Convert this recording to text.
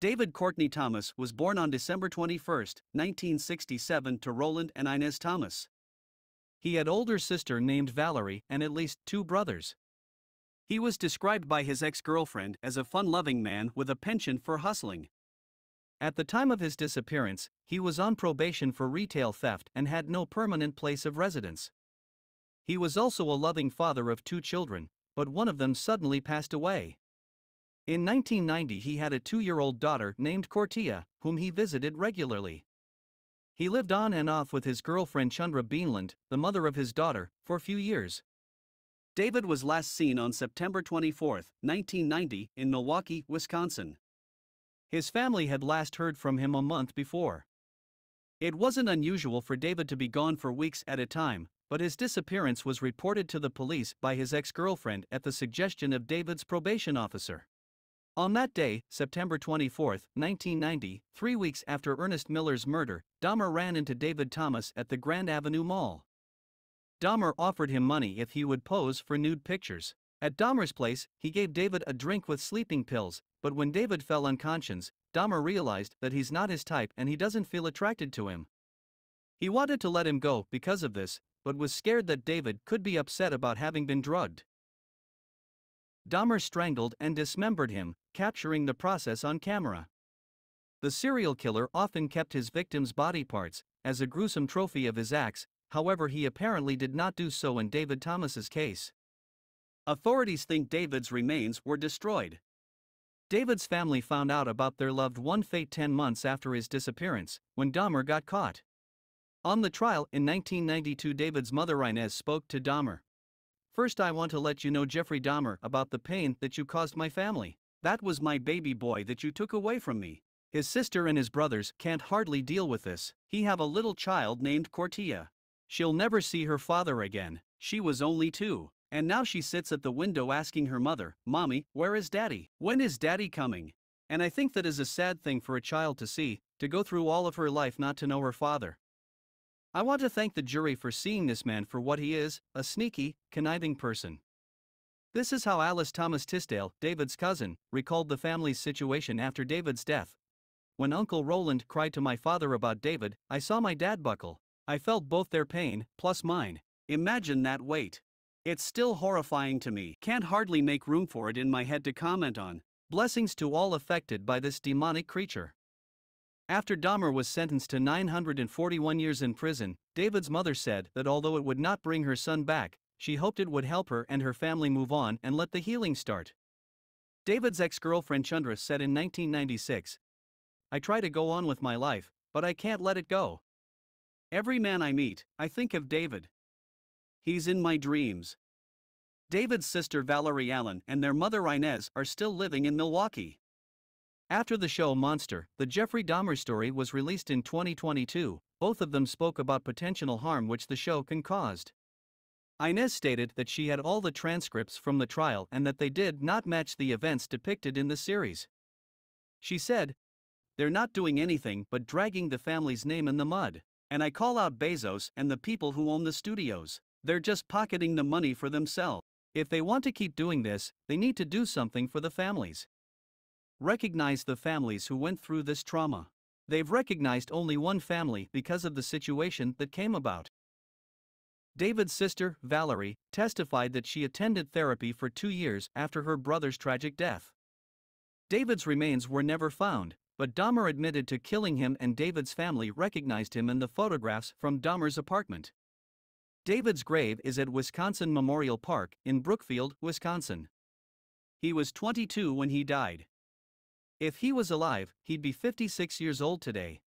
David Courtney Thomas was born on December 21, 1967 to Roland and Inez Thomas. He had older sister named Valerie and at least 2 brothers. He was described by his ex-girlfriend as a fun-loving man with a penchant for hustling. At the time of his disappearance, he was on probation for retail theft and had no permanent place of residence. He was also a loving father of 2 children, but one of them suddenly passed away. In 1990 he had a 2-year-old daughter named Cortia, whom he visited regularly. He lived on and off with his girlfriend Chandra Beanland, the mother of his daughter, for a few years. David was last seen on September 24, 1990, in Milwaukee, Wisconsin. His family had last heard from him a month before. It wasn't unusual for David to be gone for weeks at a time, but his disappearance was reported to the police by his ex-girlfriend at the suggestion of David's probation officer. On that day, September 24, 1990, 3 weeks after Ernest Miller's murder, Dahmer ran into David Thomas at the Grand Avenue Mall. Dahmer offered him money if he would pose for nude pictures. At Dahmer's place, he gave David a drink with sleeping pills, but when David fell unconscious, Dahmer realized that he's not his type and he doesn't feel attracted to him. He wanted to let him go because of this, but was scared that David could be upset about having been drugged. Dahmer strangled and dismembered him, capturing the process on camera. The serial killer often kept his victims' body parts as a gruesome trophy of his acts, however he apparently did not do so in David Thomas's case. Authorities think David's remains were destroyed. David's family found out about their loved one's fate 10 months after his disappearance, when Dahmer got caught. On the trial in 1992, David's mother Inez spoke to Dahmer. "First, I want to let you know, Jeffrey Dahmer, about the pain that you caused my family. That was my baby boy that you took away from me. His sister and his brothers can't hardly deal with this. He have a little child named Cortia. She'll never see her father again. She was only 2. And now she sits at the window asking her mother, 'Mommy, where is Daddy? When is Daddy coming?' And I think that is a sad thing for a child to see, to go through all of her life not to know her father. I want to thank the jury for seeing this man for what he is, a sneaky, conniving person." This is how Alice Thomas Tisdale, David's cousin, recalled the family's situation after David's death. "When Uncle Roland cried to my father about David, I saw my dad buckle. I felt both their pain, plus mine. Imagine that weight. It's still horrifying to me. Can't hardly make room for it in my head to comment on. Blessings to all affected by this demonic creature." After Dahmer was sentenced to 941 years in prison, David's mother said that although it would not bring her son back, she hoped it would help her and her family move on and let the healing start. David's ex-girlfriend Chandra said in 1996, "I try to go on with my life, but I can't let it go. Every man I meet, I think of David. He's in my dreams." David's sister Valerie Allen and their mother Inez are still living in Milwaukee. After the show Monster, the Jeffrey Dahmer story was released in 2022, both of them spoke about potential harm which the show can cause. Inez stated that she had all the transcripts from the trial and that they did not match the events depicted in the series. She said, "They're not doing anything but dragging the family's name in the mud. And I call out Bezos and the people who own the studios. They're just pocketing the money for themselves. If they want to keep doing this, they need to do something for the families. Recognize the families who went through this trauma. They've recognized only one family because of the situation that came about." David's sister, Valerie, testified that she attended therapy for 2 years after her brother's tragic death. David's remains were never found, but Dahmer admitted to killing him and David's family recognized him in the photographs from Dahmer's apartment. David's grave is at Wisconsin Memorial Park in Brookfield, Wisconsin. He was 22 when he died. If he was alive, he'd be 56 years old today.